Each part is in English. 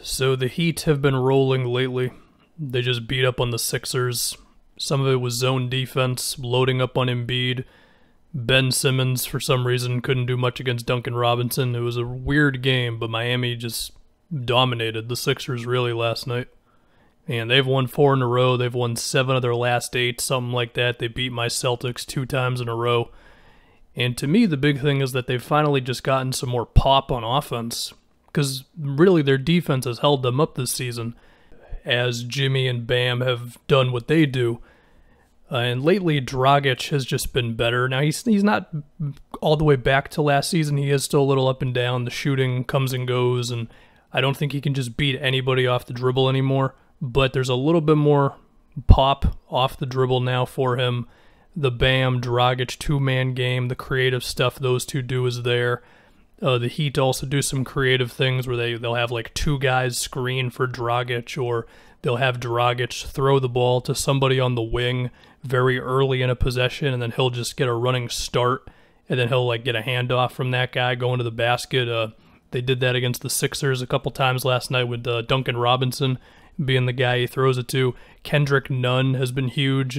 So the Heat have been rolling lately. They just beat up on the Sixers. Some of it was zone defense, loading up on Embiid. Ben Simmons, for some reason, couldn't do much against Duncan Robinson. It was a weird game, but Miami just dominated the Sixers really last night. And they've won 4 in a row. They've won 7 of their last 8, something like that. They beat my Celtics 2 times in a row. And to me, the big thing is that they've finally just gotten some more pop on offense. Because really their defense has held them up this season, as Jimmy and Bam have done what they do. And lately, Dragic has just been better. Now, he's not all the way back to last season. He is still a little up and down. The shooting comes and goes, and I don't think he can just beat anybody off the dribble anymore. But there's a little bit more pop off the dribble now for him. The Bam, Dragic two-man game, the creative stuff those two do is there. The Heat also do some creative things where they'll have like 2 guys screen for Dragic, or they'll have Dragic throw the ball to somebody on the wing very early in a possession, and then he'll just get a running start, and then he'll like get a handoff from that guy going to the basket. They did that against the Sixers a couple times last night with Duncan Robinson being the guy he throws it to. Kendrick Nunn has been huge,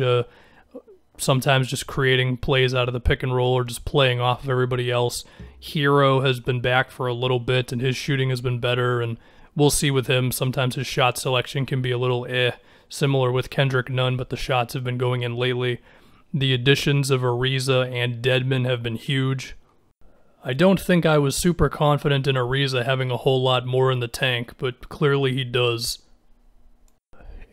sometimes just creating plays out of the pick and roll or just playing off of everybody else. Hero has been back for a little bit, and his shooting has been better, and we'll see with him. Sometimes his shot selection can be a little similar with Kendrick Nunn, but the shots have been going in lately. The additions of Ariza and Dedmon have been huge. I don't think I was super confident in Ariza having a whole lot more in the tank, but clearly he does.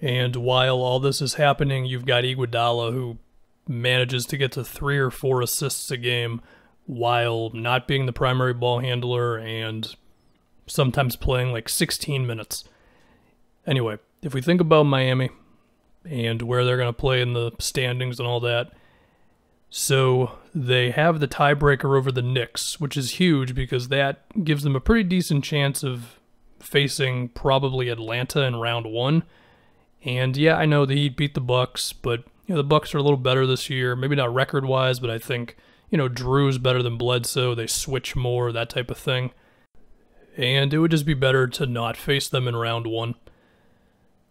And while all this is happening, you've got Iguodala, who manages to get to 3 or 4 assists a game while not being the primary ball handler and sometimes playing like 16 minutes. Anyway, if we think about Miami and where they're going to play in the standings and all that, so they have the tiebreaker over the Knicks, which is huge because that gives them a pretty decent chance of facing probably Atlanta in round 1. And yeah, I know the Heat beat the Bucks, but the Bucks are a little better this year. Maybe not record-wise, but I think Drew's better than Bledsoe. They switch more, that type of thing. And it would just be better to not face them in round 1.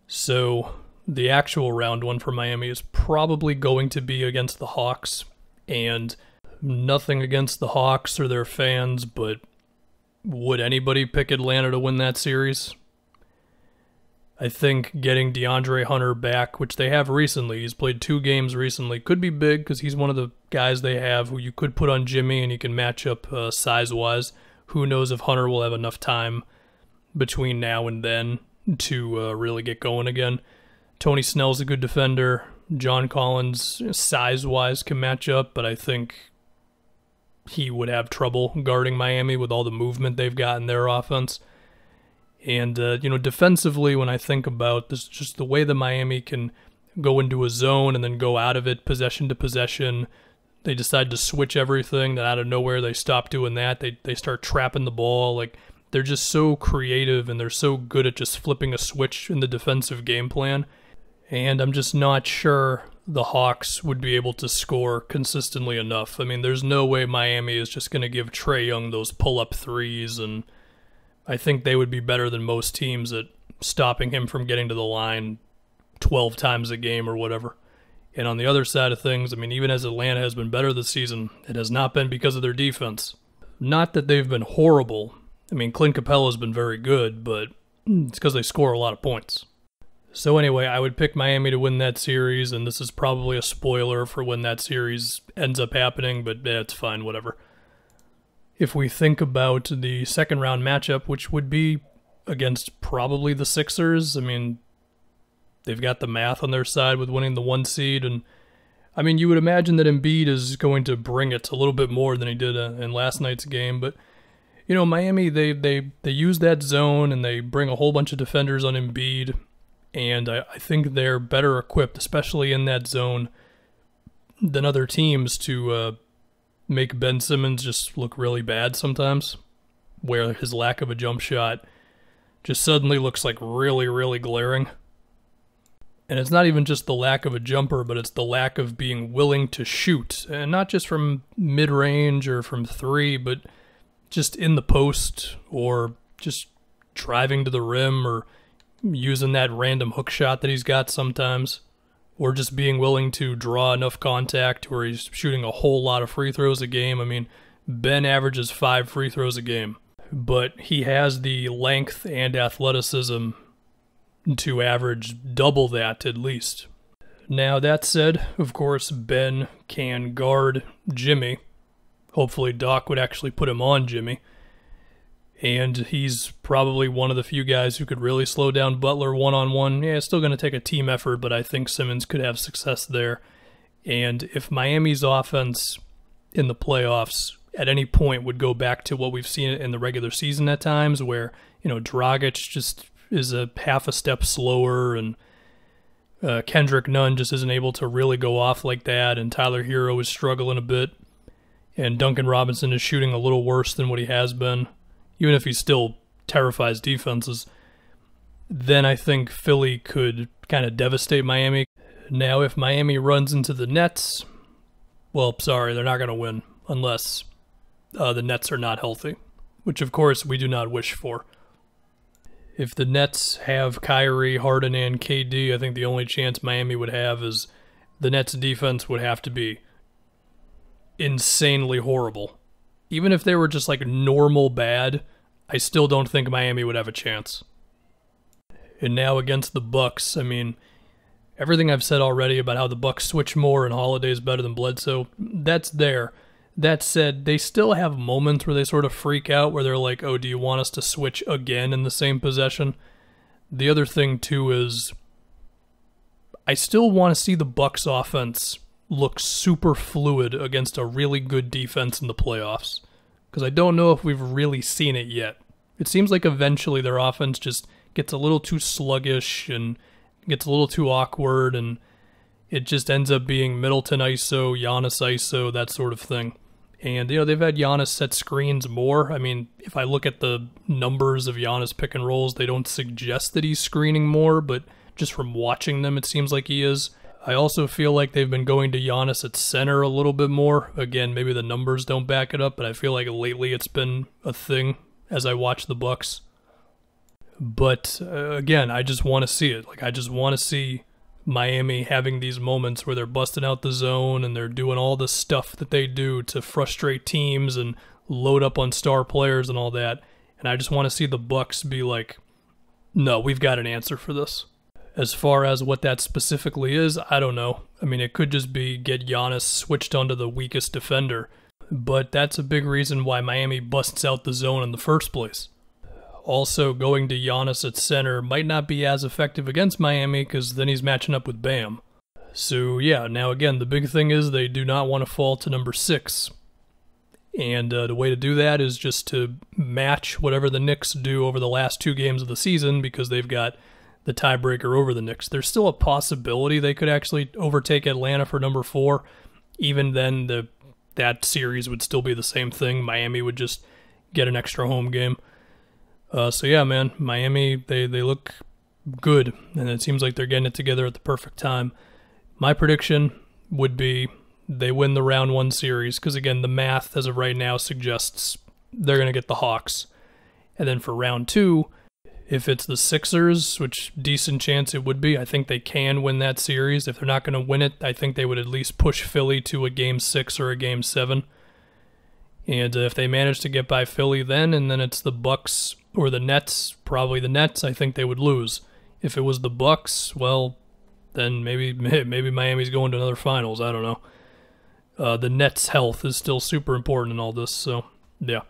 So the actual round 1 for Miami is probably going to be against the Hawks. And nothing against the Hawks or their fans, but would anybody pick Atlanta to win that series? I think getting DeAndre Hunter back, which they have recently, he's played 2 games recently, could be big because he's one of the guys they have who you could put on Jimmy and he can match up size-wise. Who knows if Hunter will have enough time between now and then to really get going again. Tony Snell's a good defender. John Collins, size-wise, can match up, but I think he would have trouble guarding Miami with all the movement they've got in their offense. And, defensively, when I think about this, just the way that Miami can go into a zone and then go out of it possession to possession, they decide to switch everything, then out of nowhere they stop doing that. They start trapping the ball. Like, they're just so creative and they're so good at just flipping a switch in the defensive game plan. And I'm just not sure the Hawks would be able to score consistently enough. I mean, there's no way Miami is just going to give Trae Young those pull-up threes, and I think they would be better than most teams at stopping him from getting to the line 12 times a game or whatever. And on the other side of things, I mean, even as Atlanta has been better this season, it has not been because of their defense. Not that they've been horrible. I mean, Clint Capella's been very good, but it's because they score a lot of points. So anyway, I would pick Miami to win that series, and this is probably a spoiler for when that series ends up happening, but it's fine, whatever. If we think about the second round matchup, which would be against probably the Sixers, I mean, they've got the math on their side with winning the 1 seed, and I mean, you would imagine that Embiid is going to bring it a little bit more than he did in last night's game, but Miami, they use that zone and they bring a whole bunch of defenders on Embiid, and I think they're better equipped, especially in that zone, than other teams to make Ben Simmons just look really bad sometimes, where his lack of a jump shot just suddenly looks like really, really glaring. And it's not even just the lack of a jumper, but it's the lack of being willing to shoot. And not just from mid-range or from 3, but just in the post or just driving to the rim or using that random hook shot that he's got sometimes, or just being willing to draw enough contact where he's shooting a whole lot of free throws a game. I mean, Ben averages 5 free throws a game, but he has the length and athleticism to average double that at least. Now, that said, of course, Ben can guard Jimmy. Hopefully Doc would actually put him on Jimmy. And he's probably one of the few guys who could really slow down Butler one-on-one. Yeah, it's still going to take a team effort, but I think Simmons could have success there. And if Miami's offense in the playoffs at any point would go back to what we've seen in the regular season at times, where, Dragic just is a half a step slower, and Kendrick Nunn just isn't able to really go off like that, and Tyler Hero is struggling a bit, and Duncan Robinson is shooting a little worse than what he has been, even if he still terrifies defenses, then I think Philly could kind of devastate Miami. Now, if Miami runs into the Nets, well, sorry, they're not going to win unless the Nets are not healthy, which, of course, we do not wish for. If the Nets have Kyrie, Harden, and KD, I think the only chance Miami would have is the Nets' defense would have to be insanely horrible. Even if they were just like normal bad, I still don't think Miami would have a chance. And now against the Bucks, I mean, everything I've said already about how the Bucks switch more and Holiday's better than Bledsoe, that's there. That said, they still have moments where they sort of freak out, where they're like, oh, do you want us to switch again in the same possession? The other thing, too, is I still want to see the Bucks offense look super fluid against a really good defense in the playoffs, because I don't know if we've really seen it yet. It seems like eventually their offense just gets a little too sluggish and gets a little too awkward, and it just ends up being Middleton ISO, Giannis ISO, that sort of thing. And, they've had Giannis set screens more. I mean, if I look at the numbers of Giannis pick and rolls, they don't suggest that he's screening more, but just from watching them, it seems like he is. I also feel like they've been going to Giannis at center a little bit more. Again, maybe the numbers don't back it up, but I feel like lately it's been a thing as I watch the Bucks. But again, I just want to see it. I just want to see Miami having these moments where they're busting out the zone and they're doing all the stuff that they do to frustrate teams and load up on star players and all that. And I just want to see the Bucks be like, no, we've got an answer for this. As far as what that specifically is, I don't know. I mean, it could just be get Giannis switched onto the weakest defender. But that's a big reason why Miami busts out the zone in the first place. Also, going to Giannis at center might not be as effective against Miami, because then he's matching up with Bam. So yeah, now again, the big thing is they do not want to fall to number 6. And the way to do that is just to match whatever the Knicks do over the last 2 games of the season, because they've got the tiebreaker over the Knicks. There's still a possibility they could actually overtake Atlanta for number 4. Even then, that series would still be the same thing. Miami would just get an extra home game. So yeah, man, Miami, they look good, and it seems like they're getting it together at the perfect time. My prediction would be they win the round 1 series, because again, the math as of right now suggests they're going to get the Hawks. And then for round 2, if it's the Sixers, which decent chance it would be, I think they can win that series. If they're not going to win it, I think they would at least push Philly to a Game 6 or a Game 7. And if they manage to get by Philly then, and then it's the Bucks or the Nets, probably the Nets, I think they would lose. If it was the Bucks, well, then maybe Miami's going to another finals. I don't know. The Nets' health is still super important in all this, so yeah.